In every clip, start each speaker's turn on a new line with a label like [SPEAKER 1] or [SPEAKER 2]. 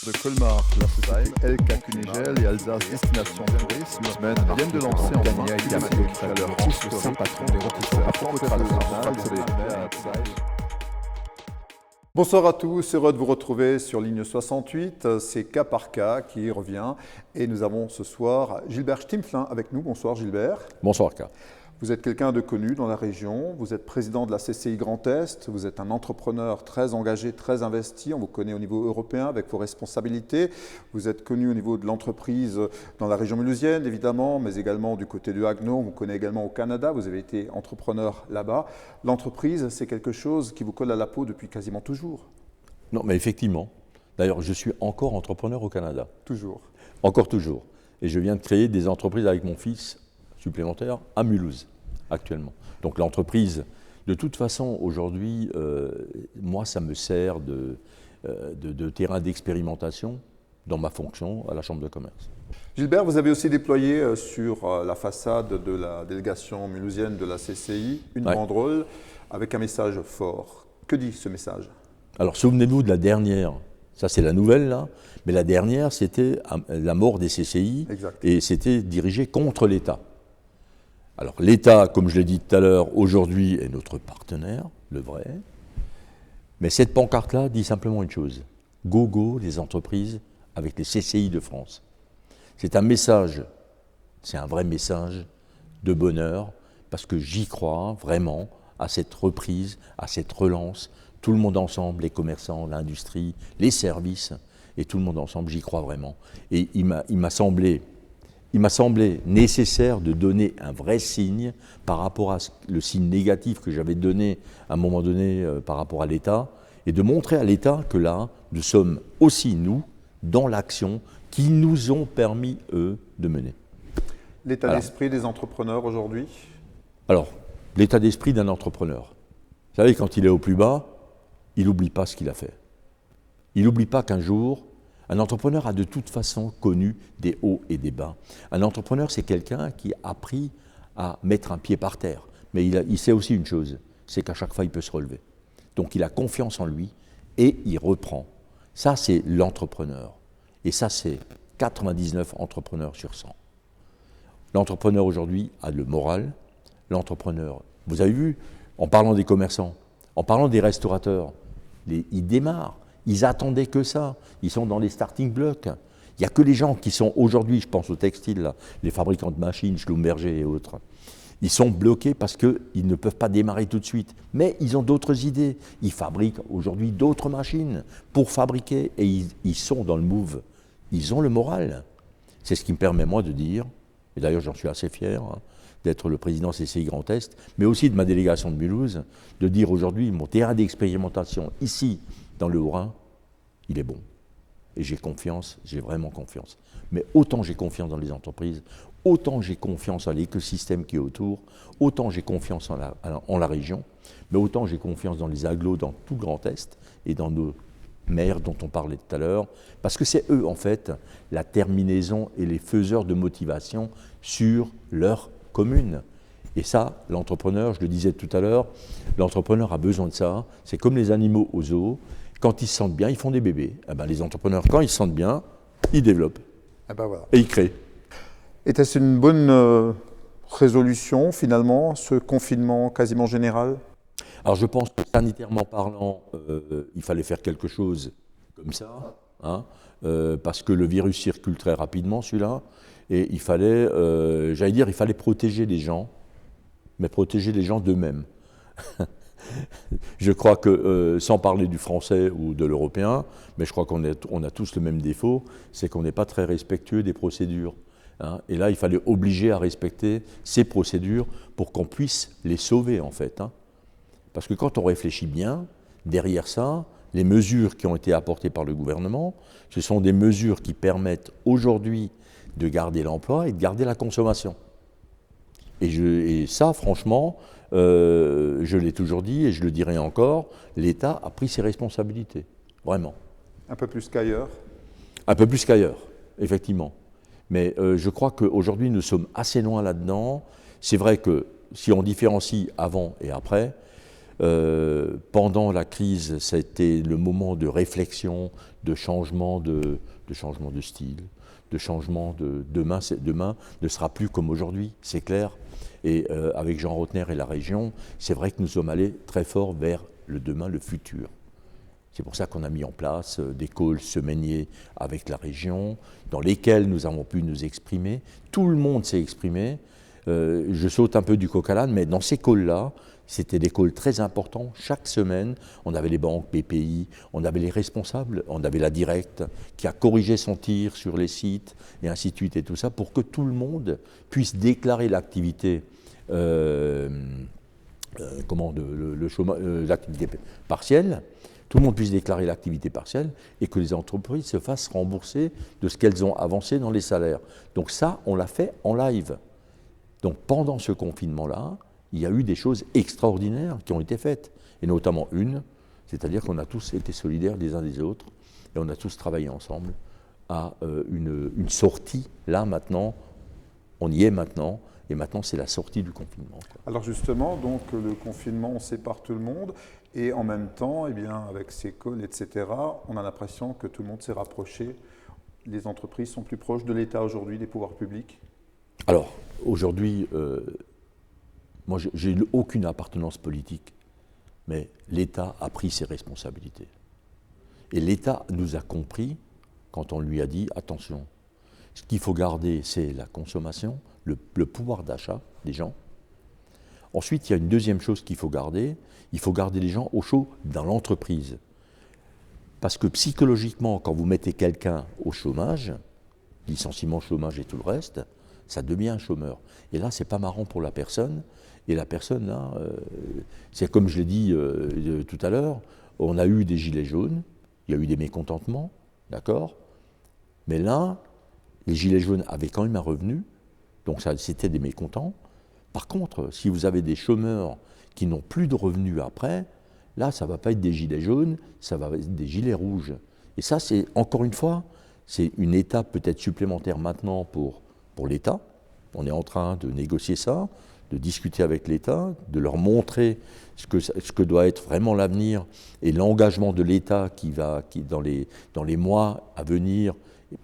[SPEAKER 1] de Colmar, la société LK Kunigel et Alsace Destination Tourisme viennent de lancer en
[SPEAKER 2] Dania et Camadoc, le saint patron des rôtisseurs.
[SPEAKER 1] Bonsoir à tous, heureux de vous retrouver sur Ligne 68, c'est Cas par Cas qui revient et nous avons ce soir Gilbert Stimpflin avec nous. Bonsoir Gilbert.
[SPEAKER 3] Bonsoir Cas.
[SPEAKER 1] Vous êtes quelqu'un de connu dans la région, vous êtes président de la CCI Grand Est, vous êtes un entrepreneur très engagé, très investi, on vous connaît au niveau européen avec vos responsabilités, vous êtes connu au niveau de l'entreprise dans la région mulhousienne évidemment, mais également du côté de Haguenau, on vous connaît également au Canada, vous avez été entrepreneur là-bas. L'entreprise, c'est quelque chose qui vous colle à la peau depuis quasiment toujours.
[SPEAKER 3] Non, mais effectivement. D'ailleurs, je suis encore entrepreneur au Canada.
[SPEAKER 1] Toujours.
[SPEAKER 3] Encore toujours. Et je viens de créer des entreprises avec mon fils supplémentaire à Mulhouse, actuellement. Donc l'entreprise, de toute façon, aujourd'hui, moi, ça me sert de terrain d'expérimentation dans ma fonction à la Chambre de commerce.
[SPEAKER 1] Gilbert, vous avez aussi déployé sur la façade de la délégation mulhousienne de la CCI une banderole avec un message fort. Que dit ce message ?
[SPEAKER 3] Alors, souvenez-vous de la dernière, ça c'est la nouvelle là, mais la dernière c'était la mort des CCI.
[SPEAKER 1] Exact.
[SPEAKER 3] Et c'était dirigé contre l'État. Alors l'État, comme je l'ai dit tout à l'heure, aujourd'hui est notre partenaire, le vrai, mais cette pancarte-là dit simplement une chose, go go les entreprises avec les CCI de France. C'est un message, c'est un vrai message de bonheur, parce que j'y crois vraiment à cette reprise, à cette relance, tout le monde ensemble, les commerçants, l'industrie, les services, et tout le monde ensemble, j'y crois vraiment. Et il m'a semblé nécessaire de donner un vrai signe par rapport à le signe négatif que j'avais donné à un moment donné par rapport à l'État, et de montrer à l'État que là, nous sommes aussi, nous, dans l'action qui nous ont permis, eux, de mener.
[SPEAKER 1] L'état d'esprit des entrepreneurs aujourd'hui ?
[SPEAKER 3] Alors, l'état d'esprit d'un entrepreneur. Vous savez, quand il est au plus bas, il n'oublie pas ce qu'il a fait. Il n'oublie pas qu'un jour, un entrepreneur a de toute façon connu des hauts et des bas. Un entrepreneur, c'est quelqu'un qui a appris à mettre un pied par terre. Mais il sait aussi une chose, c'est qu'à chaque fois, il peut se relever. Donc, il a confiance en lui et il reprend. Ça, c'est l'entrepreneur. Et ça, c'est 99 entrepreneurs sur 100. L'entrepreneur, aujourd'hui, a le moral. L'entrepreneur, vous avez vu, en parlant des commerçants, en parlant des restaurateurs, ils démarrent. Ils attendaient que ça. Ils sont dans les starting blocks. Il n'y a que les gens qui sont aujourd'hui, je pense au textile, là, les fabricants de machines, Schlumberger et autres, ils sont bloqués parce qu'ils ne peuvent pas démarrer tout de suite. Mais ils ont d'autres idées. Ils fabriquent aujourd'hui d'autres machines pour fabriquer et ils sont dans le move. Ils ont le moral. C'est ce qui me permet, moi, de dire, et d'ailleurs j'en suis assez fier, d'être le président CCI Grand Est, mais aussi de ma délégation de Mulhouse, de dire aujourd'hui, mon terrain d'expérimentation ici, dans le Haut-Rhin, il est bon. Et j'ai confiance, j'ai vraiment confiance. Mais autant j'ai confiance dans les entreprises, autant j'ai confiance à l'écosystème qui est autour, autant j'ai confiance en la région, mais autant j'ai confiance dans les agglos, dans tout le Grand Est, et dans nos maires dont on parlait tout à l'heure, parce que c'est eux, en fait, la terminaison et les faiseurs de motivation sur leur commune. Et ça, l'entrepreneur, je le disais tout à l'heure, l'entrepreneur a besoin de ça. C'est comme les animaux aux zoos. Quand ils se sentent bien, ils font des bébés. Eh ben, les entrepreneurs, quand ils se sentent bien, ils développent.
[SPEAKER 1] Voilà.
[SPEAKER 3] Et ils créent.
[SPEAKER 1] Était-ce une bonne résolution, finalement, ce confinement quasiment général ?
[SPEAKER 3] Alors, je pense que sanitairement parlant, il fallait faire quelque chose comme ça, parce que le virus circule très rapidement, celui-là. Et il fallait, il fallait protéger les gens, mais protéger les gens d'eux-mêmes. Je crois que, sans parler du français ou de l'européen, mais je crois qu'on a tous le même défaut, c'est qu'on n'est pas très respectueux des procédures. Et là, il fallait obliger à respecter ces procédures pour qu'on puisse les sauver, en fait. Parce que quand on réfléchit bien, derrière ça, les mesures qui ont été apportées par le gouvernement, ce sont des mesures qui permettent aujourd'hui de garder l'emploi et de garder la consommation. Et ça, franchement, je l'ai toujours dit et je le dirai encore, l'État a pris ses responsabilités, vraiment.
[SPEAKER 1] Un peu plus qu'ailleurs ?
[SPEAKER 3] Un peu plus qu'ailleurs, effectivement. Mais je crois qu'aujourd'hui, nous sommes assez loin là-dedans. C'est vrai que si on différencie avant et après, Pendant la crise, ça a été le moment de réflexion, de changement de style, de changement de demain. Demain ne sera plus comme aujourd'hui, c'est clair. Et avec Jean Rotner et la région, c'est vrai que nous sommes allés très fort vers le demain, le futur. C'est pour ça qu'on a mis en place des calls semainiers avec la région, dans lesquels nous avons pu nous exprimer. Tout le monde s'est exprimé. Je saute un peu du coq à l'âne, mais dans ces calls-là, c'était des calls très importants. Chaque semaine, on avait les banques, BPI, on avait les responsables, on avait la directe qui a corrigé son tir sur les sites, et ainsi de suite, et tout ça, pour que tout le monde puisse déclarer l'activité l'activité partielle, tout le monde puisse déclarer l'activité partielle et que les entreprises se fassent rembourser de ce qu'elles ont avancé dans les salaires. Donc ça, on l'a fait en live. Donc pendant ce confinement-là, il y a eu des choses extraordinaires qui ont été faites, et notamment une, c'est-à-dire qu'on a tous été solidaires les uns des autres, et on a tous travaillé ensemble à une sortie. Là, maintenant, on y est maintenant, et maintenant, c'est la sortie du confinement, quoi.
[SPEAKER 1] Alors justement, donc le confinement, on sépare tout le monde, et en même temps, eh bien, avec ces calls, etc., on a l'impression que tout le monde s'est rapproché. Les entreprises sont plus proches de l'État aujourd'hui, des pouvoirs publics.
[SPEAKER 3] Alors, aujourd'hui, moi, j'ai aucune appartenance politique, mais l'État a pris ses responsabilités. Et l'État nous a compris quand on lui a dit, attention, ce qu'il faut garder, c'est la consommation, le pouvoir d'achat des gens. Ensuite, il y a une deuxième chose qu'il faut garder, il faut garder les gens au chaud dans l'entreprise. Parce que psychologiquement, quand vous mettez quelqu'un au chômage, licenciement, chômage et tout le reste, ça devient un chômeur. Et là, c'est pas marrant pour la personne. Et la personne, là, c'est comme je l'ai dit tout à l'heure, on a eu des gilets jaunes, il y a eu des mécontentements, d'accord? Mais là, les gilets jaunes avaient quand même un revenu, donc c'était des mécontents. Par contre, si vous avez des chômeurs qui n'ont plus de revenus après, là, ça ne va pas être des gilets jaunes, ça va être des gilets rouges. Et ça, c'est, encore une fois, c'est une étape peut-être supplémentaire maintenant pour l'État. On est en train de négocier ça, de discuter avec l'État, de leur montrer ce que doit être vraiment l'avenir et l'engagement de l'État qui dans les mois à venir,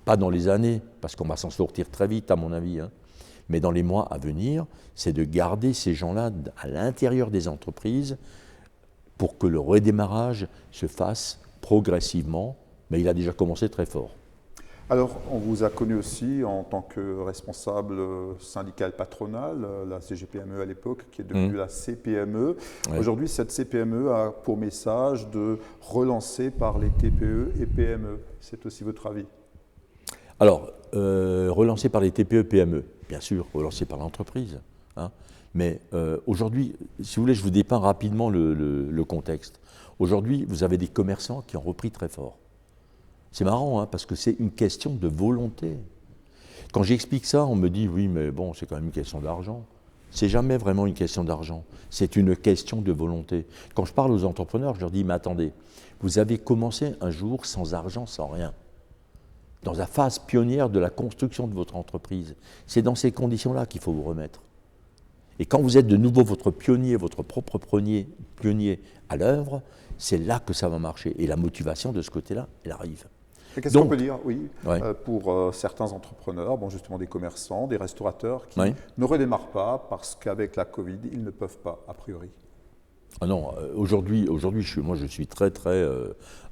[SPEAKER 3] pas dans les années, parce qu'on va s'en sortir très vite à mon avis, hein, mais dans les mois à venir, c'est de garder ces gens-là à l'intérieur des entreprises pour que le redémarrage se fasse progressivement, mais il a déjà commencé très fort.
[SPEAKER 1] Alors, on vous a connu aussi en tant que responsable syndical patronal, la CGPME à l'époque, qui est devenue la CPME. Ouais. Aujourd'hui, cette CPME a pour message de relancer par les TPE et PME. C'est aussi votre avis?
[SPEAKER 3] Alors, relancer par les TPE, PME, bien sûr, relancer par l'entreprise. Hein. Mais aujourd'hui, si vous voulez, je vous dépeins rapidement le contexte. Aujourd'hui, vous avez des commerçants qui ont repris très fort. C'est marrant, hein, parce que c'est une question de volonté. Quand j'explique ça, on me dit, oui, mais bon, c'est quand même une question d'argent. C'est jamais vraiment une question d'argent, c'est une question de volonté. Quand je parle aux entrepreneurs, je leur dis, mais attendez, vous avez commencé un jour sans argent, sans rien, dans la phase pionnière de la construction de votre entreprise. C'est dans ces conditions-là qu'il faut vous remettre. Et quand vous êtes de nouveau votre propre pionnier à l'œuvre, c'est là que ça va marcher. Et la motivation de ce côté-là, elle arrive.
[SPEAKER 1] Qu'est-ce qu'on peut dire, oui, ouais. Pour certains entrepreneurs, bon, justement des commerçants, des restaurateurs qui ne redémarrent pas parce qu'avec la Covid, ils ne peuvent pas, a priori?
[SPEAKER 3] Ah non, aujourd'hui, moi je suis très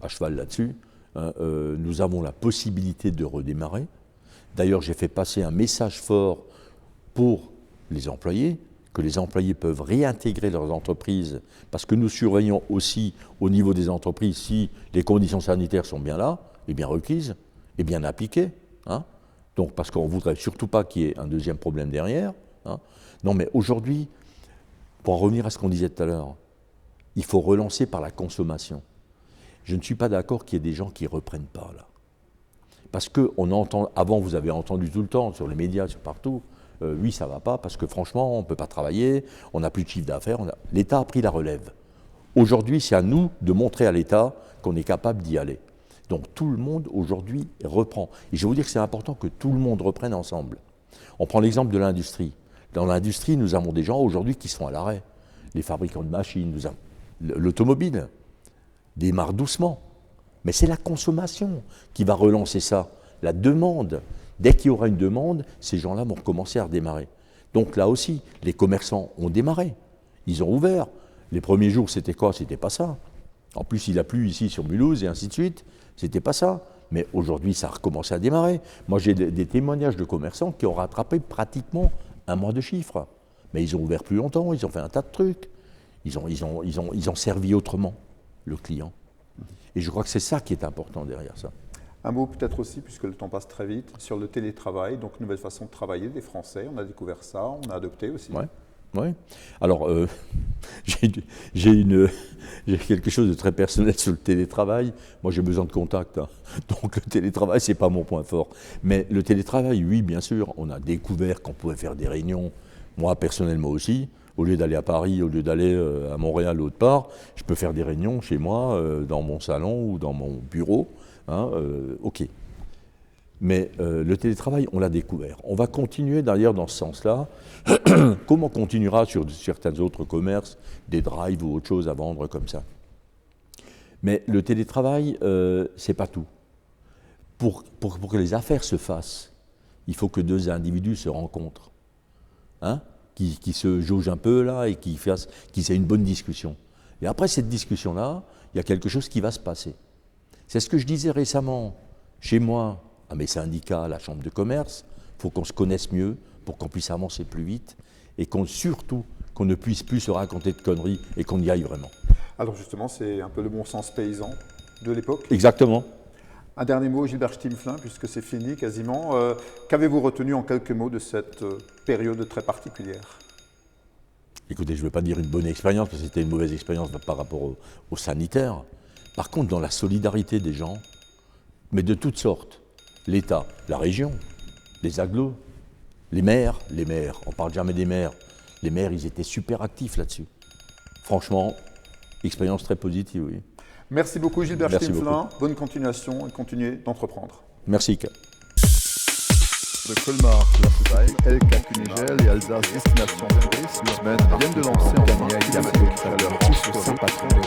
[SPEAKER 3] à cheval là-dessus. Nous avons la possibilité de redémarrer. D'ailleurs, j'ai fait passer un message fort pour les employés, que les employés peuvent réintégrer leurs entreprises, parce que nous surveillons aussi au niveau des entreprises si les conditions sanitaires sont bien là, et bien requises, et bien appliquées. Hein. Donc, parce qu'on ne voudrait surtout pas qu'il y ait un deuxième problème derrière. Hein. Non, mais aujourd'hui, pour en revenir à ce qu'on disait tout à l'heure, il faut relancer par la consommation. Je ne suis pas d'accord qu'il y ait des gens qui ne reprennent pas, là. Parce qu'on entend, avant vous avez entendu tout le temps, sur les médias, sur partout, oui, ça ne va pas, parce que franchement, on ne peut pas travailler, on n'a plus de chiffre d'affaires, l'État a pris la relève. Aujourd'hui, c'est à nous de montrer à l'État qu'on est capable d'y aller. Donc tout le monde, aujourd'hui, reprend. Et je vais vous dire que c'est important que tout le monde reprenne ensemble. On prend l'exemple de l'industrie. Dans l'industrie, nous avons des gens aujourd'hui qui sont à l'arrêt. Les fabricants de machines, l'automobile démarre doucement. Mais c'est la consommation qui va relancer ça, la demande. Dès qu'il y aura une demande, ces gens-là vont recommencer à redémarrer. Donc là aussi, les commerçants ont démarré, ils ont ouvert. Les premiers jours, c'était quoi? C'était pas ça. En plus, il a plu ici sur Mulhouse et ainsi de suite, c'était pas ça. Mais aujourd'hui, ça a recommencé à démarrer. Moi, j'ai des témoignages de commerçants qui ont rattrapé pratiquement un mois de chiffre. Mais ils ont ouvert plus longtemps, ils ont fait un tas de trucs. Ils ont servi autrement le client. Et je crois que c'est ça qui est important derrière ça.
[SPEAKER 1] Un mot peut-être aussi, puisque le temps passe très vite, sur le télétravail, donc nouvelle façon de travailler des Français. On a découvert ça, on a adopté aussi.
[SPEAKER 3] Ouais. Oui. Alors, j'ai quelque chose de très personnel sur le télétravail. Moi, j'ai besoin de contact. Hein. Donc, le télétravail, ce n'est pas mon point fort. Mais le télétravail, oui, bien sûr, on a découvert qu'on pouvait faire des réunions. Moi, personnellement aussi, au lieu d'aller à Paris, au lieu d'aller à Montréal ou autre part, je peux faire des réunions chez moi, dans mon salon ou dans mon bureau. Hein, OK. Mais le télétravail, on l'a découvert. On va continuer d'ailleurs dans ce sens-là, comme on continuera sur certains autres commerces, des drives ou autre chose à vendre comme ça. Mais le télétravail, c'est pas tout. Pour que les affaires se fassent, il faut que deux individus se rencontrent, hein, qui se jaugent un peu là et qu'ils aient une bonne discussion. Et après cette discussion-là, il y a quelque chose qui va se passer. C'est ce que je disais récemment chez moi, à mes syndicats, à la chambre de commerce. Il faut qu'on se connaisse mieux pour qu'on puisse avancer plus vite et surtout qu'on ne puisse plus se raconter de conneries et qu'on y aille vraiment.
[SPEAKER 1] Alors justement, c'est un peu le bon sens paysan de l'époque.
[SPEAKER 3] Exactement.
[SPEAKER 1] Un dernier mot, Gilbert Stimflin, puisque c'est fini quasiment. Qu'avez-vous retenu en quelques mots de cette période très particulière?
[SPEAKER 3] Écoutez, je ne veux pas dire une bonne expérience, parce que c'était une mauvaise expérience par rapport au sanitaire. Par contre, dans la solidarité des gens, mais de toutes sortes, l'État, la région, les agglos, les maires, on ne parle jamais des maires, les maires, ils étaient super actifs là-dessus. Franchement, expérience très positive, oui.
[SPEAKER 1] Merci beaucoup Gilbert Stimflin,
[SPEAKER 3] beaucoup.
[SPEAKER 1] Bonne continuation et continuez d'entreprendre.
[SPEAKER 3] Merci.
[SPEAKER 2] De Colmar, la société LK Kunigel et Alsace Destination Tourisme viennent de lancer en gagnant également à leur titre Saint-Patron des